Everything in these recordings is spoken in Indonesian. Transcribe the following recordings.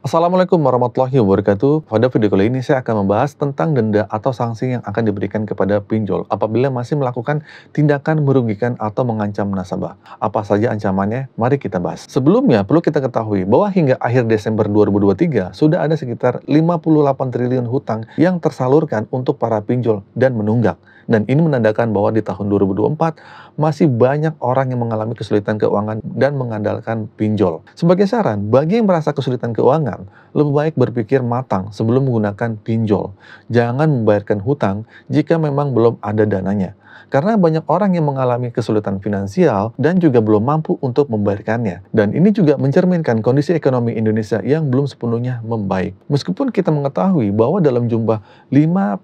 Assalamualaikum warahmatullahi wabarakatuh. Pada video kali ini saya akan membahas tentang denda atau sanksi yang akan diberikan kepada pinjol apabila masih melakukan tindakan merugikan atau mengancam nasabah. Apa saja ancamannya? Mari kita bahas. Sebelumnya, perlu kita ketahui bahwa hingga akhir Desember 2023 sudah ada sekitar 58 triliun hutang yang tersalurkan untuk para pinjol dan menunggak. Dan ini menandakan bahwa di tahun 2024 masih banyak orang yang mengalami kesulitan keuangan dan mengandalkan pinjol. Sebagai saran, bagi yang merasa kesulitan keuangan, lebih baik berpikir matang sebelum menggunakan pinjol. Jangan membayarkan hutang jika memang belum ada dananya. Karena banyak orang yang mengalami kesulitan finansial dan juga belum mampu untuk membayarkannya. Dan ini juga mencerminkan kondisi ekonomi Indonesia yang belum sepenuhnya membaik. Meskipun kita mengetahui bahwa dalam jumlah 58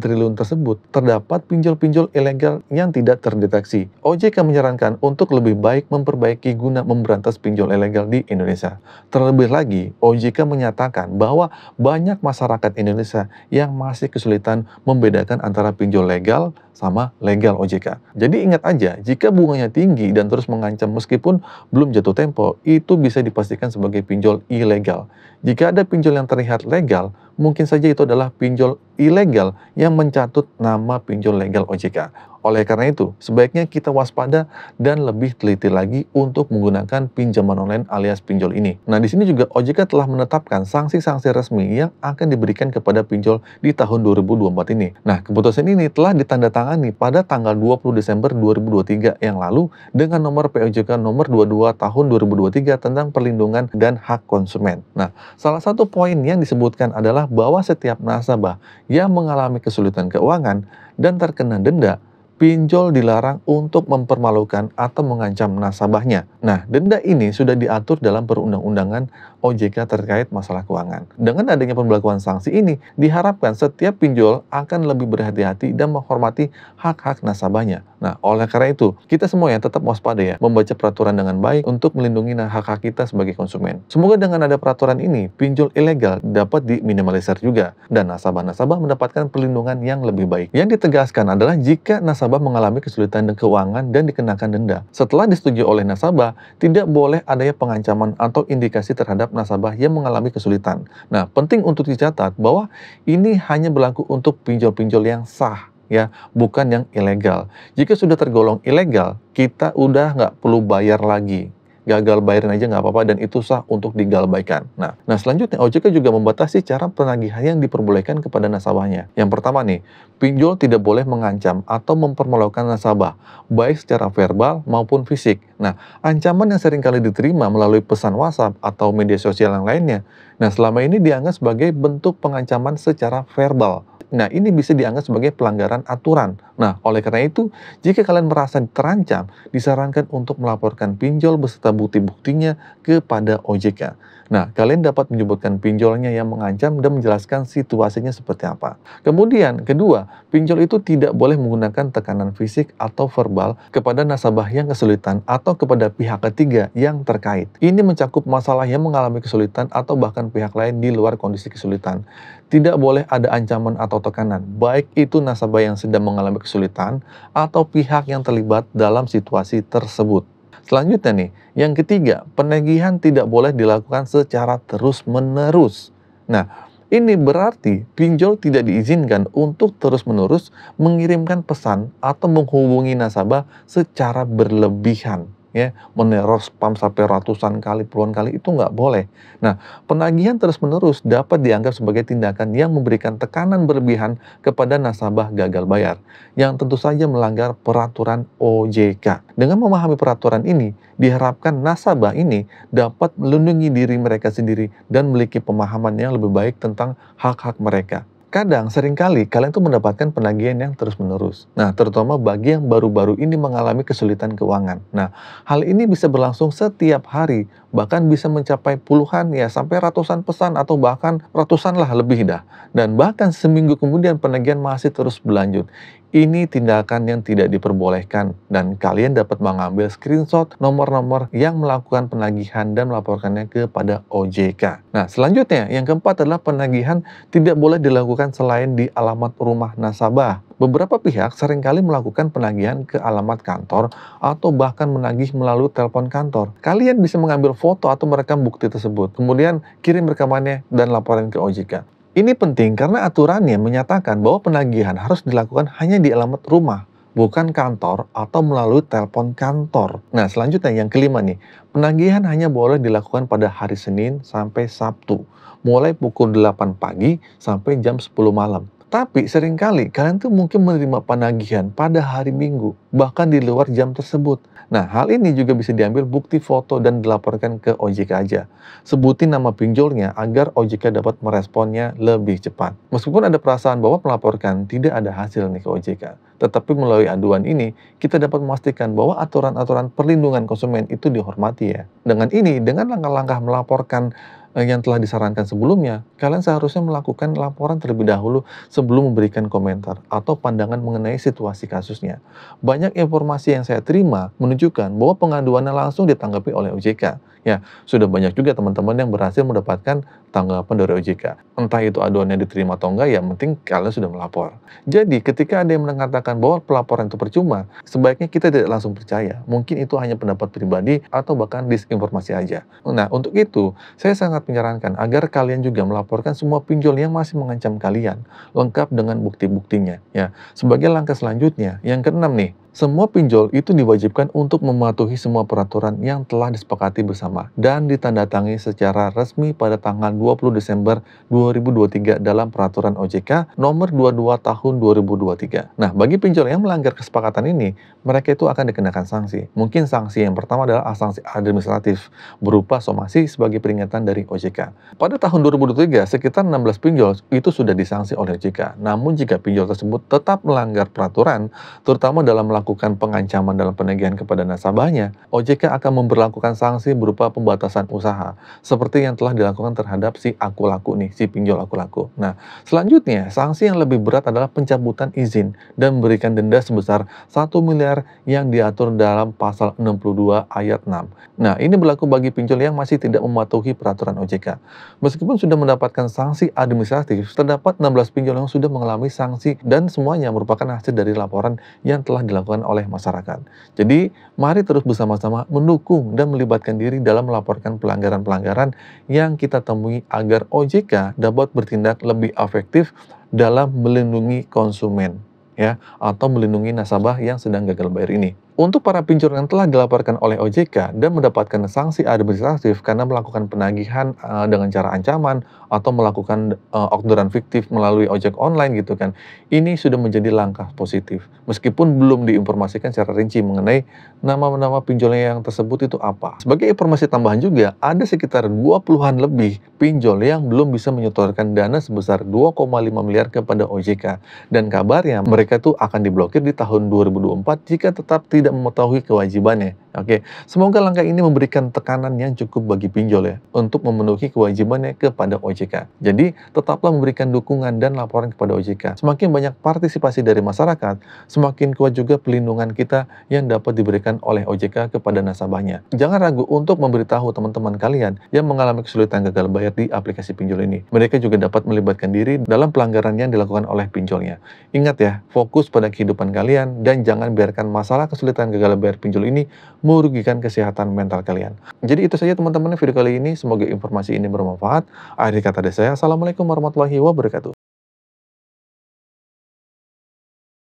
triliun tersebut terdapat pinjol-pinjol ilegal yang tidak terdeteksi. OJK menyarankan untuk lebih baik memperbaiki guna memberantas pinjol ilegal di Indonesia. Terlebih lagi, OJK menyatakan bahwa banyak masyarakat Indonesia yang masih kesulitan membedakan antara pinjol legal sama legal OJK. Jadi ingat aja, jika bunganya tinggi dan terus mengancam meskipun belum jatuh tempo, itu bisa dipastikan sebagai pinjol ilegal. Jika ada pinjol yang terlihat legal, mungkin saja itu adalah pinjol ilegal yang mencatut nama pinjol legal OJK. Oleh karena itu, sebaiknya kita waspada dan lebih teliti lagi untuk menggunakan pinjaman online alias pinjol ini. Nah, di sini juga OJK telah menetapkan sanksi-sanksi resmi yang akan diberikan kepada pinjol di tahun 2024 ini. Nah, keputusan ini telah ditandatangani pada tanggal 20 Desember 2023 yang lalu dengan nomor POJK nomor 22 tahun 2023 tentang perlindungan dan hak konsumen. Nah, salah satu poin yang disebutkan adalah bahwa setiap nasabah yang mengalami kesulitan keuangan dan terkena denda, pinjol dilarang untuk mempermalukan atau mengancam nasabahnya. Nah, denda ini sudah diatur dalam perundang-undangan OJK terkait masalah keuangan. Dengan adanya pemberlakuan sanksi ini, diharapkan setiap pinjol akan lebih berhati-hati dan menghormati hak-hak nasabahnya. Nah, oleh karena itu, kita semua ya tetap waspada ya, membaca peraturan dengan baik untuk melindungi hak-hak kita sebagai konsumen. Semoga dengan ada peraturan ini, pinjol ilegal dapat diminimalisir juga, dan nasabah-nasabah mendapatkan perlindungan yang lebih baik. Yang ditegaskan adalah jika nasabah mengalami kesulitan keuangan dan dikenakan denda, setelah disetujui oleh nasabah, tidak boleh adanya pengancaman atau indikasi terhadap nasabah yang mengalami kesulitan. Nah, penting untuk dicatat bahwa ini hanya berlaku untuk pinjol-pinjol yang sah, ya, bukan yang ilegal. Jika sudah tergolong ilegal, kita udah nggak perlu bayar lagi. Gagal bayarin aja nggak apa-apa dan itu sah untuk digalbaikan. Nah, selanjutnya OJK juga membatasi cara penagihan yang diperbolehkan kepada nasabahnya. Yang pertama nih, pinjol tidak boleh mengancam atau mempermalukan nasabah, baik secara verbal maupun fisik. Nah, ancaman yang seringkali diterima melalui pesan WhatsApp atau media sosial yang lainnya, nah selama ini dianggap sebagai bentuk pengancaman secara verbal. Nah, ini bisa dianggap sebagai pelanggaran aturan. Nah, oleh karena itu, jika kalian merasa terancam, disarankan untuk melaporkan pinjol beserta bukti-buktinya kepada OJK. Nah, kalian dapat menyebutkan pinjolnya yang mengancam dan menjelaskan situasinya seperti apa. Kemudian, kedua, pinjol itu tidak boleh menggunakan tekanan fisik atau verbal kepada nasabah yang kesulitan atau kepada pihak ketiga yang terkait. Ini mencakup masalah yang mengalami kesulitan atau bahkan pihak lain di luar kondisi kesulitan. Tidak boleh ada ancaman atau tekanan, baik itu nasabah yang sedang mengalami kesulitan atau pihak yang terlibat dalam situasi tersebut. Selanjutnya nih, yang ketiga, penagihan tidak boleh dilakukan secara terus-menerus. Nah, ini berarti pinjol tidak diizinkan untuk terus-menerus mengirimkan pesan atau menghubungi nasabah secara berlebihan. Ya, meneror spam sampai ratusan kali, puluhan kali, itu nggak boleh. Nah, penagihan terus-menerus dapat dianggap sebagai tindakan yang memberikan tekanan berlebihan kepada nasabah gagal bayar, yang tentu saja melanggar peraturan OJK. Dengan memahami peraturan ini, diharapkan nasabah ini dapat melindungi diri mereka sendiri dan memiliki pemahaman yang lebih baik tentang hak-hak mereka. Kadang, seringkali kalian tuh mendapatkan penagihan yang terus-menerus. Nah, terutama bagi yang baru-baru ini mengalami kesulitan keuangan. Nah, hal ini bisa berlangsung setiap hari, bahkan bisa mencapai puluhan ya sampai ratusan pesan atau bahkan ratusan lah lebih dah. Dan bahkan seminggu kemudian penagihan masih terus berlanjut. Ini tindakan yang tidak diperbolehkan dan kalian dapat mengambil screenshot nomor-nomor yang melakukan penagihan dan melaporkannya kepada OJK. Nah, selanjutnya yang keempat adalah penagihan tidak boleh dilakukan selain di alamat rumah nasabah. Beberapa pihak seringkali melakukan penagihan ke alamat kantor atau bahkan menagih melalui telepon kantor. Kalian bisa mengambil foto atau merekam bukti tersebut, kemudian kirim rekamannya dan laporan ke OJK. Ini penting karena aturannya menyatakan bahwa penagihan harus dilakukan hanya di alamat rumah, bukan kantor atau melalui telepon kantor. Nah, selanjutnya yang kelima nih, penagihan hanya boleh dilakukan pada hari Senin sampai Sabtu, mulai pukul 8 pagi sampai jam 10 malam. Tapi seringkali kalian tuh mungkin menerima penagihan pada hari Minggu, bahkan di luar jam tersebut. Nah, hal ini juga bisa diambil bukti foto dan dilaporkan ke OJK aja. Sebutin nama pinjolnya agar OJK dapat meresponnya lebih cepat. Meskipun ada perasaan bahwa melaporkan tidak ada hasil nih ke OJK, tetapi melalui aduan ini, kita dapat memastikan bahwa aturan-aturan perlindungan konsumen itu dihormati ya. Dengan ini, dengan langkah-langkah melaporkan yang telah disarankan sebelumnya, kalian seharusnya melakukan laporan terlebih dahulu sebelum memberikan komentar atau pandangan mengenai situasi kasusnya. Banyak informasi yang saya terima menunjukkan bahwa pengaduannya langsung ditanggapi oleh OJK. Ya, sudah banyak juga teman-teman yang berhasil mendapatkan tanggapan dari OJK. Entah itu aduannya diterima atau enggak, ya penting kalian sudah melapor. Jadi, ketika ada yang mengatakan bahwa pelaporan itu percuma, sebaiknya kita tidak langsung percaya. Mungkin itu hanya pendapat pribadi atau bahkan disinformasi aja. Nah, untuk itu, saya sangat menyarankan agar kalian juga melaporkan semua pinjol yang masih mengancam kalian, lengkap dengan bukti-buktinya. Ya, sebagai langkah selanjutnya, yang keenam nih, semua pinjol itu diwajibkan untuk mematuhi semua peraturan yang telah disepakati bersama dan ditandatangani secara resmi pada tanggal 20 Desember 2023 dalam peraturan OJK nomor 22 tahun 2023. Nah, bagi pinjol yang melanggar kesepakatan ini, mereka itu akan dikenakan sanksi. Mungkin sanksi yang pertama adalah sanksi administratif berupa somasi sebagai peringatan dari OJK. Pada tahun 2023, sekitar 16 pinjol itu sudah disanksi oleh OJK. Namun jika pinjol tersebut tetap melanggar peraturan, terutama dalam melakukan pengancaman dalam penagihan kepada nasabahnya, OJK akan memberlakukan sanksi berupa pembatasan usaha, seperti yang telah dilakukan terhadap si aku laku nih, si pinjol aku laku. Nah, selanjutnya, sanksi yang lebih berat adalah pencabutan izin dan memberikan denda sebesar 1 miliar yang diatur dalam pasal 62 ayat 6. Nah, ini berlaku bagi pinjol yang masih tidak mematuhi peraturan OJK. Meskipun sudah mendapatkan sanksi administratif, terdapat 16 pinjol yang sudah mengalami sanksi dan semuanya merupakan hasil dari laporan yang telah dilakukan oleh masyarakat. Jadi, mari terus bersama-sama mendukung dan melibatkan diri dalam melaporkan pelanggaran-pelanggaran yang kita temui agar OJK dapat bertindak lebih efektif dalam melindungi konsumen, ya, atau melindungi nasabah yang sedang gagal bayar ini. Untuk para pinjol yang telah dilaporkan oleh OJK dan mendapatkan sanksi administratif karena melakukan penagihan dengan cara ancaman atau melakukan orderan fiktif melalui ojek online gitu kan, ini sudah menjadi langkah positif. Meskipun belum diinformasikan secara rinci mengenai nama-nama pinjolnya yang tersebut itu apa. Sebagai informasi tambahan juga, ada sekitar 20-an lebih pinjol yang belum bisa menyetorkan dana sebesar 2,5 miliar kepada OJK. Dan kabarnya mereka tuh akan diblokir di tahun 2024 jika tetap tidak mengetahui kewajibannya. Oke, semoga langkah ini memberikan tekanan yang cukup bagi pinjol ya untuk memenuhi kewajibannya kepada OJK. Jadi, tetaplah memberikan dukungan dan laporan kepada OJK. Semakin banyak partisipasi dari masyarakat, semakin kuat juga pelindungan kita yang dapat diberikan oleh OJK kepada nasabahnya. Jangan ragu untuk memberitahu teman-teman kalian yang mengalami kesulitan gagal bayar di aplikasi pinjol ini. Mereka juga dapat melibatkan diri dalam pelanggaran yang dilakukan oleh pinjolnya. Ingat ya, fokus pada kehidupan kalian dan jangan biarkan masalah kesulitan gagal bayar pinjol ini merugikan kesehatan mental kalian. Jadi itu saja teman-teman video kali ini, semoga informasi ini bermanfaat. Akhir kata dari saya, Assalamualaikum warahmatullahi wabarakatuh.